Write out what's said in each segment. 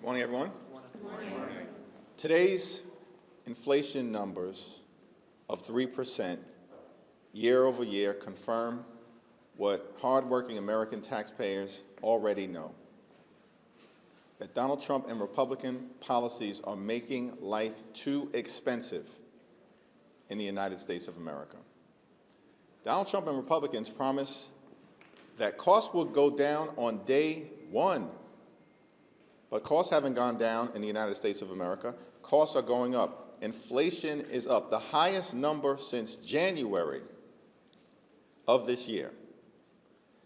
Morning, everyone. Morning. Today's inflation numbers of 3% year over year confirm what hardworking American taxpayers already know, that Donald Trump and Republican policies are making life too expensive in the United States of America. Donald Trump and Republicans promise that costs will go down on day one, but costs haven't gone down in the United States of America. Costs are going up. Inflation is up, the highest number since January of this year.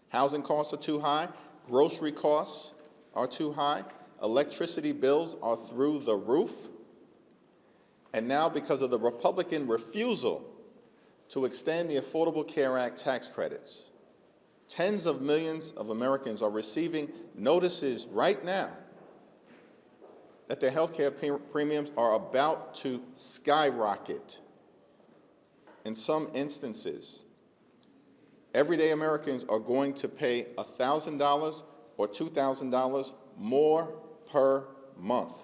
Housing costs are too high. Grocery costs are too high. Electricity bills are through the roof. And now, because of the Republican refusal to extend the Affordable Care Act tax credits, tens of millions of Americans are receiving notices right now that their health care premiums are about to skyrocket. In some instances, everyday Americans are going to pay $1,000 or $2,000 more per month.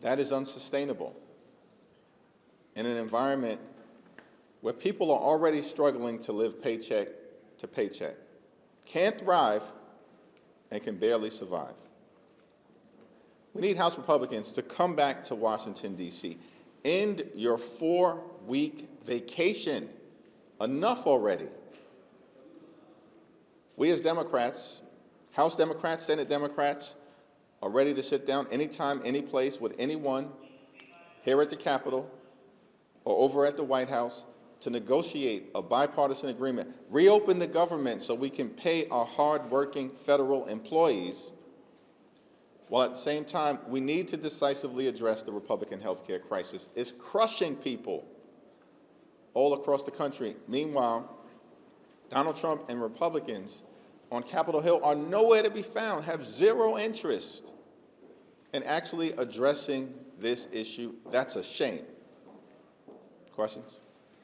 That is unsustainable in an environment where people are already struggling to live paycheck to paycheck, can't thrive, and can barely survive. We need House Republicans to come back to Washington, D.C. End your 4-week vacation. Enough already. We as Democrats, House Democrats, Senate Democrats, are ready to sit down anytime, any place with anyone here at the Capitol or over at the White House to negotiate a bipartisan agreement, reopen the government so we can pay our hard-working federal employees, while at the same time, we need to decisively address the Republican health care crisis. It's crushing people all across the country. Meanwhile, Donald Trump and Republicans on Capitol Hill are nowhere to be found, have zero interest in actually addressing this issue. That's a shame. Questions?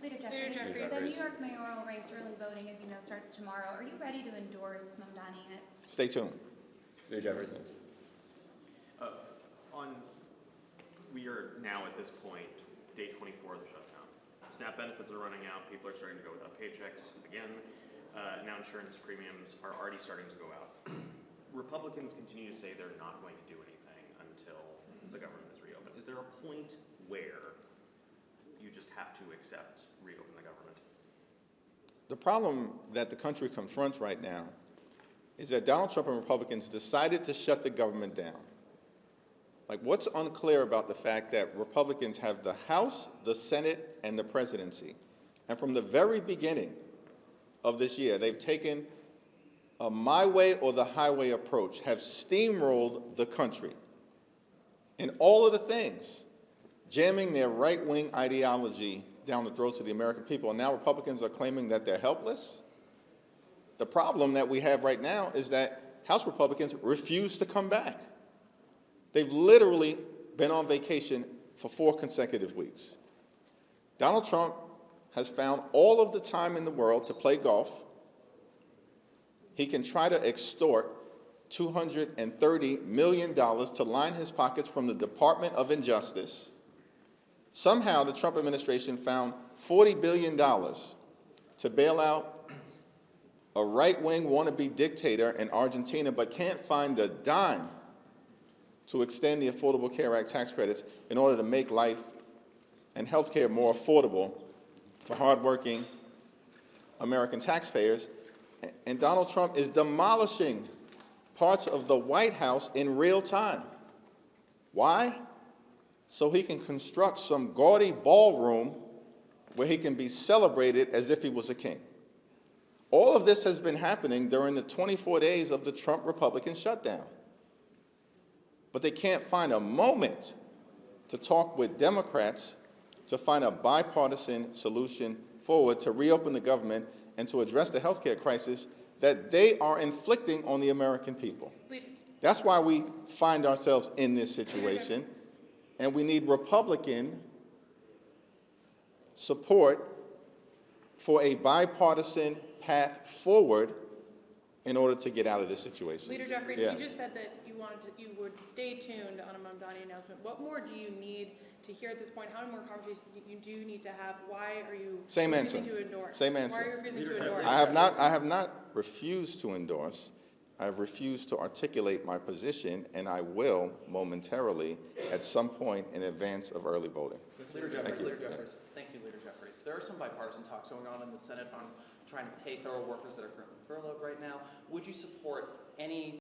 Leader Jeffries, the New York mayoral race early voting, as you know, starts tomorrow. Are you ready to endorse Mamdani in it? Stay tuned. Leader Jeffries. We are now at this point, day 24 of the shutdown. SNAP benefits are running out. People are starting to go without paychecks again. Now insurance premiums are already starting to go out. Republicans continue to say they're not going to do anything until the government is reopened. Is there a point where you just have to accept reopen the government? The problem that the country confronts right now is that Donald Trump and Republicans decided to shut the government down. Like, what's unclear about the fact that Republicans have the House, the Senate, and the presidency? And from the very beginning of this year, they've taken a my way or the highway approach, have steamrolled the country in all of the things, jamming their right-wing ideology down the throats of the American people. And now Republicans are claiming that they're helpless. The problem that we have right now is that House Republicans refuse to come back. They've literally been on vacation for 4 consecutive weeks. Donald Trump has found all of the time in the world to play golf. He can try to extort $230 million to line his pockets from the Department of Injustice. Somehow the Trump administration found $40 billion to bail out a right-wing wannabe dictator in Argentina, but can't find a dime to extend the Affordable Care Act tax credits in order to make life and health care more affordable for hardworking American taxpayers. And Donald Trump is demolishing parts of the White House in real time. Why? So he can construct some gaudy ballroom where he can be celebrated as if he was a king. All of this has been happening during the 24 days of the Trump Republican shutdown. But they can't find a moment to talk with Democrats to find a bipartisan solution forward to reopen the government and to address the health care crisis that they are inflicting on the American people. That's why we find ourselves in this situation, and we need Republican support for a bipartisan path forward in order to get out of this situation. Leader Jeffries, Yeah. you just said that you would stay tuned on a Mamdani announcement. What more do you need to hear at this point? How many more conversations you do need to have? Why are you Same refusing answer. to endorse? Same answer. Why are you refusing to endorse? I have not refused to endorse. I've refused to articulate my position, and I will momentarily at some point in advance of early voting. Leader Jeffries, you. Leader Jeffries. Thank you, Leader Jeffries. There are some bipartisan talks going on in the Senate on trying to pay federal workers that are currently furloughed right now. Would you support any